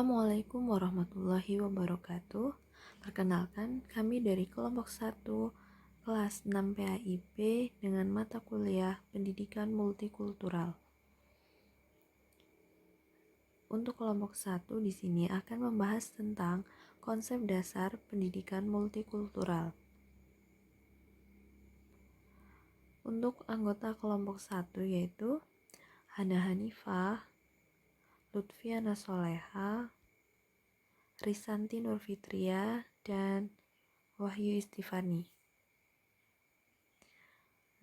Assalamualaikum warahmatullahi wabarakatuh. Perkenalkan, kami dari kelompok 1 kelas 6 PAIP dengan mata kuliah Pendidikan Multikultural. Untuk kelompok 1 di sini akan membahas tentang konsep dasar pendidikan multikultural. Untuk anggota kelompok 1 yaitu Hana Hanifah, Lutfiana Soleha, Risanti Nurfitria, dan Wahyu Istifani.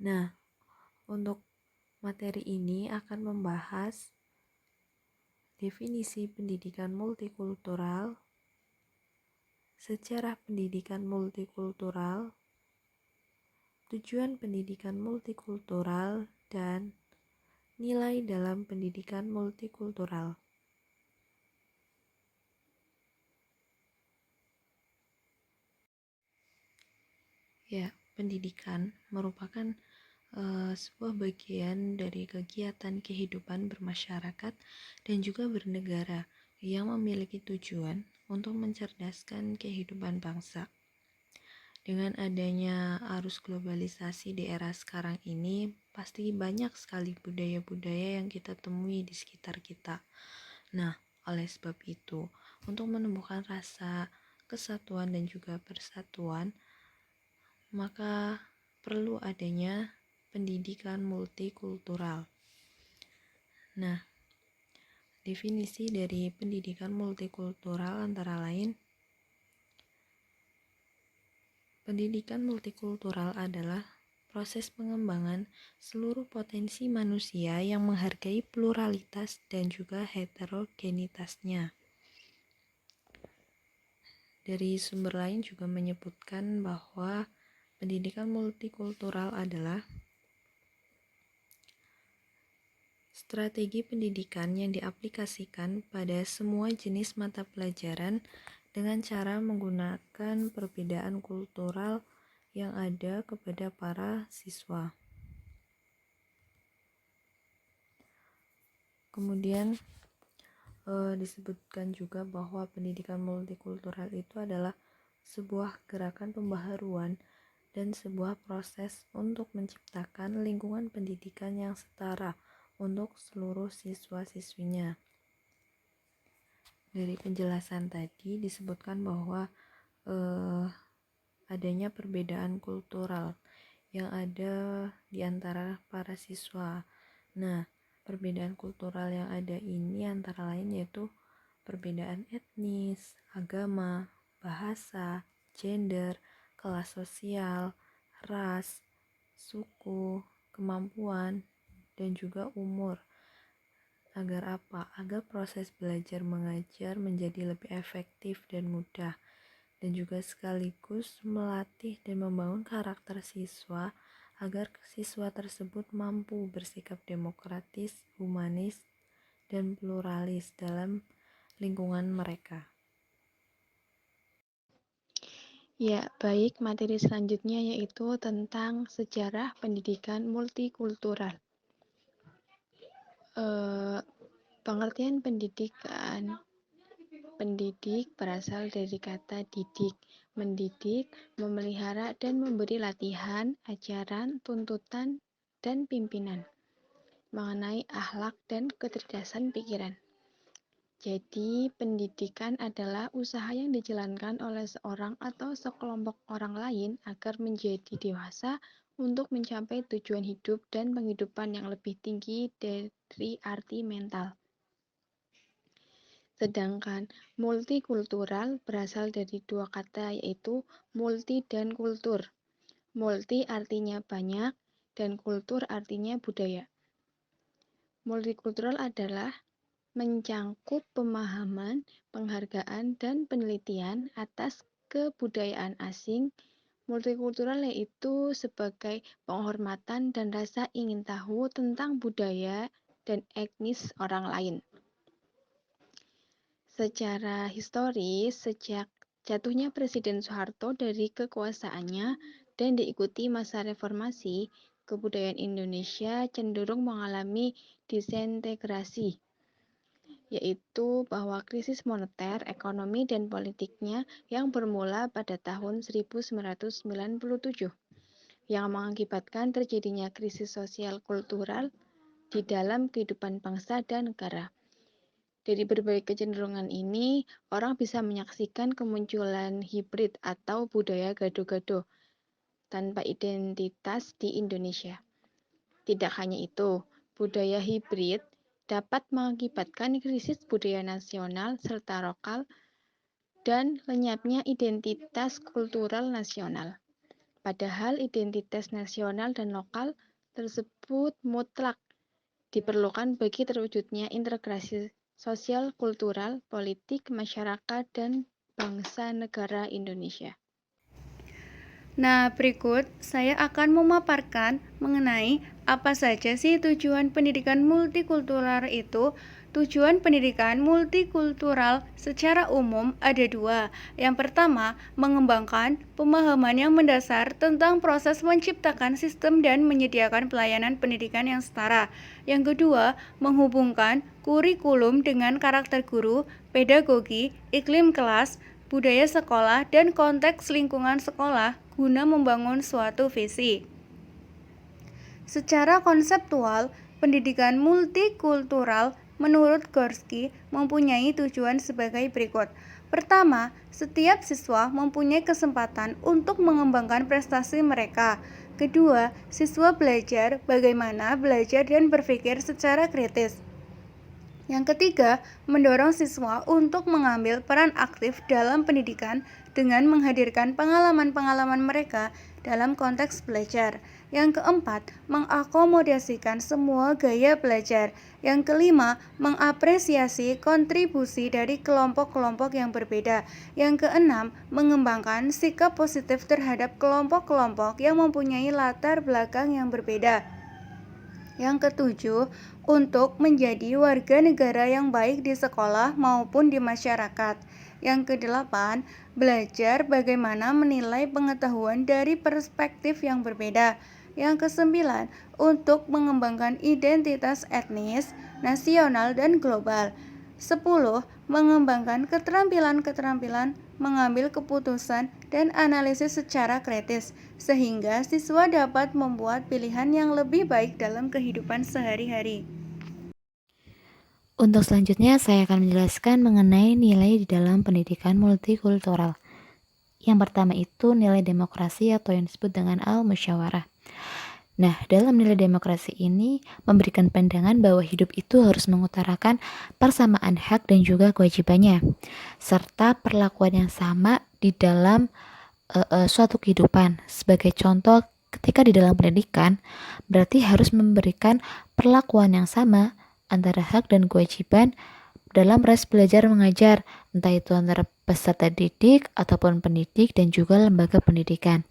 Nah, untuk materi ini akan membahas definisi pendidikan multikultural, sejarah pendidikan multikultural, tujuan pendidikan multikultural, dan nilai dalam pendidikan multikultural. Ya, pendidikan merupakan sebuah bagian dari kegiatan kehidupan bermasyarakat dan juga bernegara yang memiliki tujuan untuk mencerdaskan kehidupan bangsa. Dengan adanya arus globalisasi di era sekarang ini, pasti banyak sekali budaya-budaya yang kita temui di sekitar kita. Nah, oleh sebab itu, untuk menumbuhkan rasa kesatuan dan juga persatuan, maka perlu adanya pendidikan multikultural. Nah, definisi dari pendidikan multikultural antara lain, pendidikan multikultural adalah proses pengembangan seluruh potensi manusia yang menghargai pluralitas dan juga heterogenitasnya. Dari sumber lain juga menyebutkan bahwa pendidikan multikultural adalah strategi pendidikan yang diaplikasikan pada semua jenis mata pelajaran dengan cara menggunakan perbedaan kultural yang ada kepada para siswa. Kemudian disebutkan juga bahwa pendidikan multikultural itu adalah sebuah gerakan pembaharuan dan sebuah proses untuk menciptakan lingkungan pendidikan yang setara untuk seluruh siswa-siswinya. Dari penjelasan tadi disebutkan bahwa adanya perbedaan kultural yang ada di antara para siswa. Nah, perbedaan kultural yang ada ini antara lain yaitu perbedaan etnis, agama, bahasa, gender, kelas sosial, ras, suku, kemampuan, dan juga umur. Agar apa? Agar proses belajar mengajar menjadi lebih efektif dan mudah, dan juga sekaligus melatih dan membangun karakter siswa agar siswa tersebut mampu bersikap demokratis, humanis, dan pluralis dalam lingkungan mereka. Ya, baik, materi selanjutnya yaitu tentang sejarah pendidikan multikultural. Pengertian pendidikan. Pendidik berasal dari kata didik, mendidik, memelihara, dan memberi latihan, ajaran, tuntutan, dan pimpinan mengenai akhlak dan kecerdasan pikiran. Jadi, pendidikan adalah usaha yang dijalankan oleh seorang atau sekelompok orang lain agar menjadi dewasa untuk mencapai tujuan hidup dan penghidupan yang lebih tinggi dari arti mental. Sedangkan multikultural berasal dari dua kata yaitu multi dan kultur. Multi artinya banyak dan kultur artinya budaya. Multikultural adalah mencangkup pemahaman, penghargaan, dan penelitian atas kebudayaan asing. Multikultural yaitu sebagai penghormatan dan rasa ingin tahu tentang budaya dan etnis orang lain. Secara historis, sejak jatuhnya Presiden Soeharto dari kekuasaannya dan diikuti masa reformasi, kebudayaan Indonesia cenderung mengalami disintegrasi. yaitu bahwa krisis moneter, ekonomi, dan politiknya yang bermula pada tahun 1997 yang mengakibatkan terjadinya krisis sosial kultural di dalam kehidupan bangsa dan negara. Dari berbagai kecenderungan ini, orang bisa menyaksikan kemunculan hibrid atau budaya gado-gado tanpa identitas di Indonesia. Tidak hanya itu, budaya hibrid dapat mengakibatkan krisis budaya nasional serta lokal dan lenyapnya identitas kultural nasional. Padahal identitas nasional dan lokal tersebut mutlak diperlukan bagi terwujudnya integrasi sosial, kultural, politik, masyarakat, dan bangsa negara Indonesia. Nah, berikut saya akan memaparkan mengenai apa saja sih tujuan pendidikan multikultural itu. Tujuan pendidikan multikultural secara umum ada dua. Yang pertama, mengembangkan pemahaman yang mendasar tentang proses menciptakan sistem dan menyediakan pelayanan pendidikan yang setara. Yang kedua, menghubungkan kurikulum dengan karakter guru, pedagogi, iklim kelas, budaya sekolah, dan konteks lingkungan sekolah guna membangun suatu visi. Secara konseptual, pendidikan multikultural menurut Gorski mempunyai tujuan sebagai berikut. Pertama, setiap siswa mempunyai kesempatan untuk mengembangkan prestasi mereka. Kedua, siswa belajar bagaimana belajar dan berpikir secara kritis. Yang ketiga, mendorong siswa untuk mengambil peran aktif dalam pendidikan dengan menghadirkan pengalaman-pengalaman mereka dalam konteks belajar. Yang keempat, mengakomodasikan semua gaya belajar. Yang kelima, mengapresiasi kontribusi dari kelompok-kelompok yang berbeda. Yang keenam, mengembangkan sikap positif terhadap kelompok-kelompok yang mempunyai latar belakang yang berbeda. Yang ketujuh, untuk menjadi warga negara yang baik di sekolah maupun di masyarakat. Yang kedelapan, belajar bagaimana menilai pengetahuan dari perspektif yang berbeda. Yang kesembilan, untuk mengembangkan identitas etnis, nasional, dan global. 10. Mengembangkan keterampilan-keterampilan mengambil keputusan dan analisis secara kritis, sehingga siswa dapat membuat pilihan yang lebih baik dalam kehidupan sehari-hari. Untuk selanjutnya, saya akan menjelaskan mengenai nilai di dalam pendidikan multikultural. Yang pertama itu nilai demokrasi atau yang disebut dengan al-musyawarah. Nah, dalam nilai demokrasi ini memberikan pandangan bahwa hidup itu harus mengutarakan persamaan hak dan juga kewajibannya, serta perlakuan yang sama di dalam suatu kehidupan. Sebagai contoh, ketika di dalam pendidikan, berarti harus memberikan perlakuan yang sama antara hak dan kewajiban dalam proses belajar mengajar, entah itu antara peserta didik ataupun pendidik dan juga lembaga pendidikan.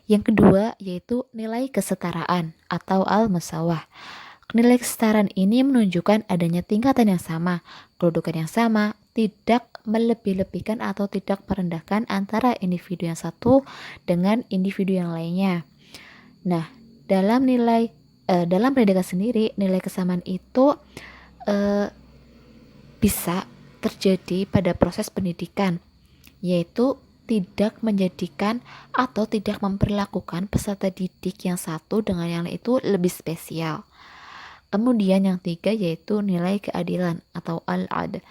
Yang kedua yaitu nilai kesetaraan atau al-musawah. Nilai kesetaraan ini menunjukkan adanya tingkatan yang sama, kedudukan yang sama, tidak melebih-lebihkan atau tidak merendahkan antara individu yang satu dengan individu yang lainnya. Nah, dalam dalam pendidikan sendiri, nilai kesamaan itu bisa terjadi pada proses pendidikan, yaitu tidak menjadikan atau tidak memperlakukan peserta didik yang satu dengan yang lain itu lebih spesial. Kemudian yang tiga yaitu nilai keadilan atau al-adl.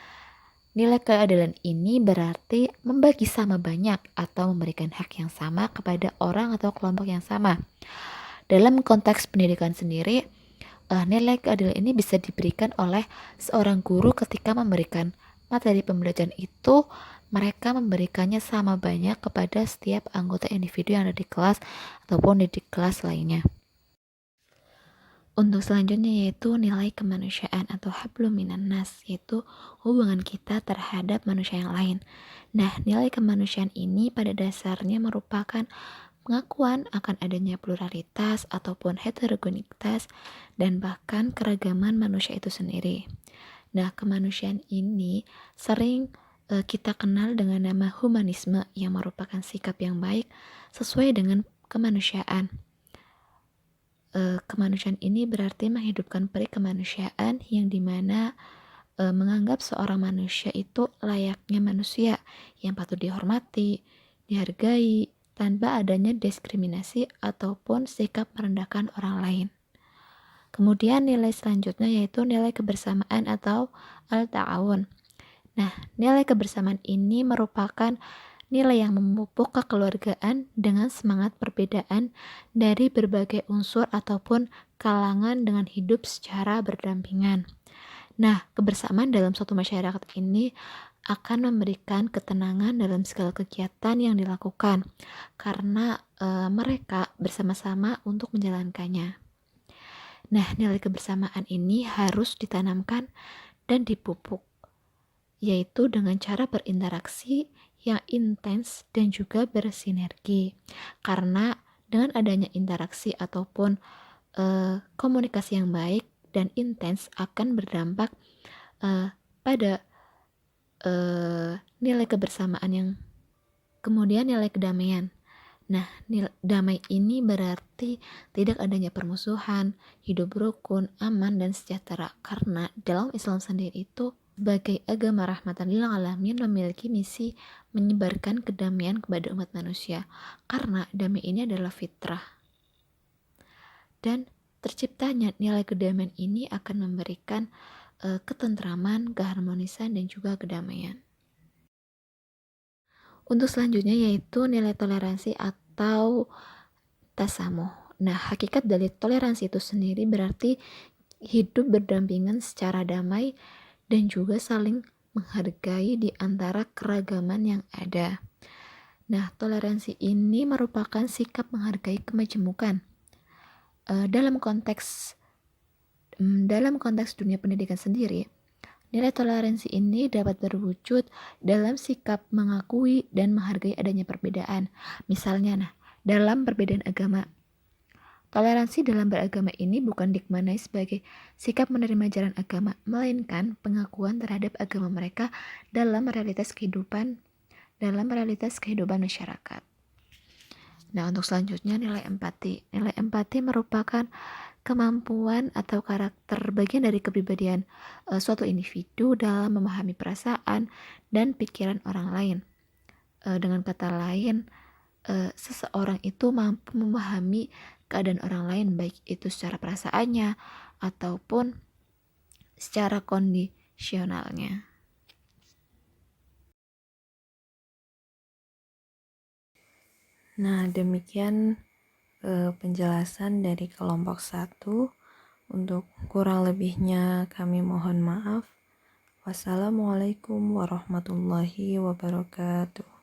Nilai keadilan ini berarti membagi sama banyak atau memberikan hak yang sama kepada orang atau kelompok yang sama. Dalam konteks pendidikan sendiri, nilai keadilan ini bisa diberikan oleh seorang guru ketika memberikan materi pembelajaran itu. Mereka memberikannya sama banyak kepada setiap anggota individu yang ada di kelas ataupun di kelas lainnya. Untuk selanjutnya yaitu nilai kemanusiaan atau hablum minan nas, yaitu hubungan kita terhadap manusia yang lain. Nah, nilai kemanusiaan ini pada dasarnya merupakan pengakuan akan adanya pluralitas ataupun heterogenitas dan bahkan keragaman manusia itu sendiri. Nah, kemanusiaan ini sering kita kenal dengan nama humanisme yang merupakan sikap yang baik sesuai dengan kemanusiaan. Kemanusiaan ini berarti menghidupkan peri kemanusiaan yang dimana menganggap seorang manusia itu layaknya manusia yang patut dihormati, dihargai, tanpa adanya diskriminasi ataupun sikap merendahkan orang lain. Kemudian nilai selanjutnya yaitu nilai kebersamaan atau al-ta'awun. Nah, nilai kebersamaan ini merupakan nilai yang memupuk kekeluargaan dengan semangat perbedaan dari berbagai unsur ataupun kalangan dengan hidup secara berdampingan. Nah, kebersamaan dalam suatu masyarakat ini akan memberikan ketenangan dalam segala kegiatan yang dilakukan karena mereka bersama-sama untuk menjalankannya. Nah, nilai kebersamaan ini harus ditanamkan dan dipupuk, yaitu dengan cara berinteraksi yang intens dan juga bersinergi. Karena dengan adanya interaksi ataupun komunikasi yang baik dan intens akan berdampak pada nilai kebersamaan yang kemudian nilai kedamaian. Nah, damai ini berarti tidak adanya permusuhan, hidup rukun, aman, dan sejahtera. Karena dalam Islam sendiri itu sebagai agama rahmatan lil alamin memiliki misi menyebarkan kedamaian kepada umat manusia. Karena damai ini adalah fitrah. Dan terciptanya nilai kedamaian ini akan memberikan ketentraman, keharmonisan, dan juga kedamaian. Untuk selanjutnya yaitu nilai toleransi atau tasamuh. Nah, hakikat dari toleransi itu sendiri berarti hidup berdampingan secara damai dan juga saling menghargai di antara keragaman yang ada. Nah, toleransi ini merupakan sikap menghargai kemajemukan. Dalam konteks dunia pendidikan sendiri, nilai toleransi ini dapat berwujud dalam sikap mengakui dan menghargai adanya perbedaan. Misalnya, dalam perbedaan agama. Toleransi dalam beragama ini bukan dimaknai sebagai sikap menerima ajaran agama, melainkan pengakuan terhadap agama mereka dalam realitas kehidupan masyarakat. Nah, untuk selanjutnya nilai empati. Nilai empati merupakan kemampuan atau karakter bagian dari kepribadian suatu individu dalam memahami perasaan dan pikiran orang lain. Dengan kata lain, seseorang itu mampu memahami keadaan orang lain, baik itu secara perasaannya ataupun secara kondisionalnya. Nah, demikian penjelasan dari kelompok 1. Untuk kurang lebihnya kami mohon maaf. Wassalamualaikum warahmatullahi wabarakatuh.